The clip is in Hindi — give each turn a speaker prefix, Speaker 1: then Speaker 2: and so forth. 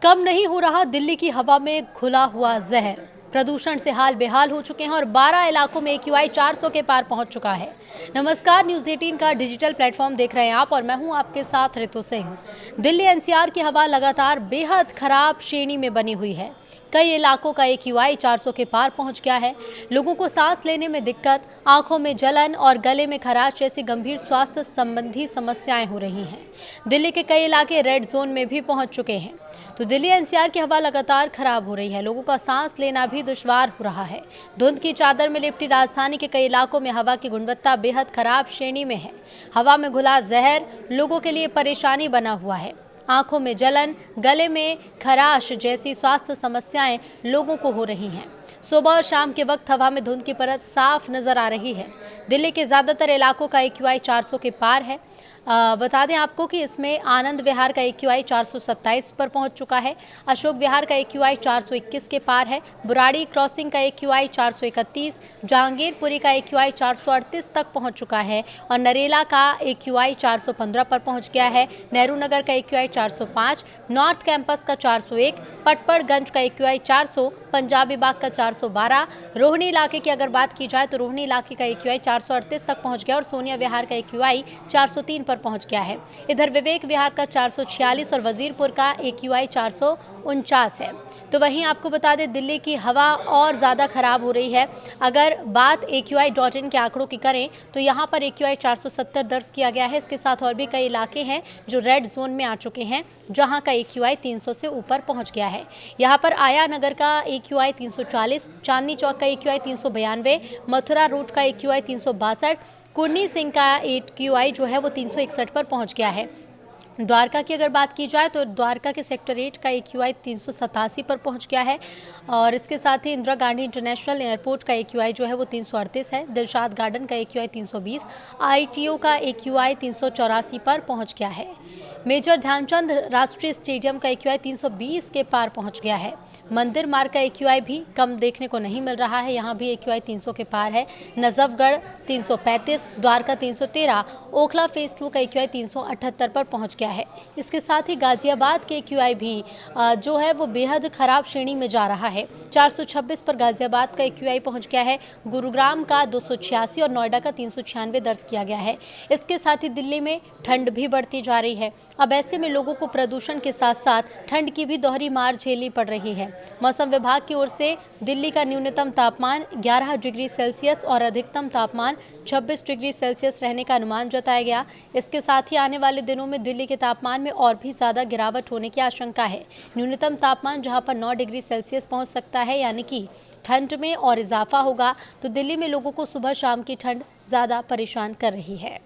Speaker 1: कम नहीं हो रहा दिल्ली की हवा में घुला हुआ जहर। प्रदूषण से हाल बेहाल हो चुके हैं और 12 इलाकों में AQI 400 के पार पहुंच चुका है। नमस्कार, न्यूज़ 18 का डिजिटल प्लेटफॉर्म देख रहे हैं आप और मैं हूं आपके साथ ऋतु सिंह। दिल्ली NCR की हवा लगातार बेहद खराब श्रेणी में बनी हुई है। कई इलाकों का AQI 400 के पार पहुंच गया है। लोगों को सांस लेने में दिक्कत, आंखों में जलन और गले में खराश जैसी गंभीर स्वास्थ्य संबंधी समस्याएं हो रही हैं। दिल्ली के कई इलाके रेड जोन में भी पहुंच चुके हैं। तो दिल्ली NCR की हवा लगातार खराब हो रही है। लोगों का सांस लेना भी दुश्वार हो रहा है। धुंध की चादर में लिपटी राजधानी के कई इलाकों में हवा की गुणवत्ता बेहद खराब श्रेणी में है। हवा में घुला जहर लोगों के लिए परेशानी बना हुआ है। आंखों में जलन, गले में खराश जैसी स्वास्थ्य समस्याएं लोगों को हो रही हैं। सुबह और शाम के वक्त हवा में धुंध की परत साफ नजर आ रही है। दिल्ली के ज्यादातर इलाकों का AQI 400 के पार है। बता दें आपको कि इसमें आनंद विहार का AQI 427 पर पहुंच चुका है। अशोक विहार का AQI 421 के पार है। बुराड़ी क्रॉसिंग का AQI 431, जहांगीरपुरी का AQI 438 तक पहुंच चुका है और नरेला का AQI 415 पर पहुंच गया है। नेहरू नगर का AQI 405, नॉर्थ कैंपस का 401, पटपड़गंज का AQI 400, पंजाबी बाग का 412, रोहिणी इलाके की अगर बात की जाए तो रोहिणी इलाके का AQI 438 तक पहुंच गया और सोनिया विहार का AQI 403 पर पहुंच गया है। इधर विवेक विहार का 446 और वजीरपुर का AQI 449 है। तो वहीं आपको बता दें दिल्ली की हवा और ज़्यादा खराब हो रही है। अगर बात AQI.in के आंकड़ों की करें तो यहाँ पर AQI 470 दर्ज किया गया है। इसके साथ और भी कई इलाके हैं जो रेड जोन में आ चुके हैं, जहाँ का AQI 300 से ऊपर पहुँच गया है। यहाँ पर आया नगर का AQI 340, चांदनी चौक का AQI 392, मथुरा रोड का AQI 362, कुर्नी सिंह का AQI जो है वो 361 पर पहुंच गया है। द्वारका की अगर बात की जाए तो द्वारका के सेक्टर 8 का AQI 387 पर पहुंच गया है और इसके साथ ही इंदिरा गांधी इंटरनेशनल एयरपोर्ट का AQI जो है वो 338 है। दिलशाद गार्डन का AQI 320, ITO का AQI 384 पर पहुंच गया है। मेजर ध्यानचंद राष्ट्रीय स्टेडियम का AQI 320 के पार पहुंच गया है। मंदिर मार्ग का AQI भी कम देखने को नहीं मिल रहा है, यहाँ भी AQI 300 के पार है। नजफगढ़ 335, द्वारका 313, ओखला फेज 2 का AQI 378 पर पहुंच गया है। इसके साथ ही गाजियाबाद के AQI भी जो है वो बेहद खराब श्रेणी में जा रहा है। 426 पर गाजियाबाद का AQI पहुंच गया है। गुरुग्राम का 286 और नोएडा का 396 दर्ज किया गया है। इसके साथ ही दिल्ली में ठंड भी बढ़ती जा रही है। अब ऐसे में लोगों को प्रदूषण के साथ साथ ठंड की भी दोहरी मार झेलनी पड़ रही है। मौसम विभाग की ओर से दिल्ली का न्यूनतम तापमान 11 डिग्री सेल्सियस और अधिकतम तापमान 26 डिग्री सेल्सियस रहने का अनुमान जताया गया। इसके साथ ही आने वाले दिनों में दिल्ली के तापमान में और भी ज़्यादा गिरावट होने की आशंका है। न्यूनतम तापमान जहां पर 9 डिग्री सेल्सियस पहुंच सकता है, यानी कि ठंड में और इजाफा होगा। तो दिल्ली में लोगों को सुबह शाम की ठंड ज़्यादा परेशान कर रही है।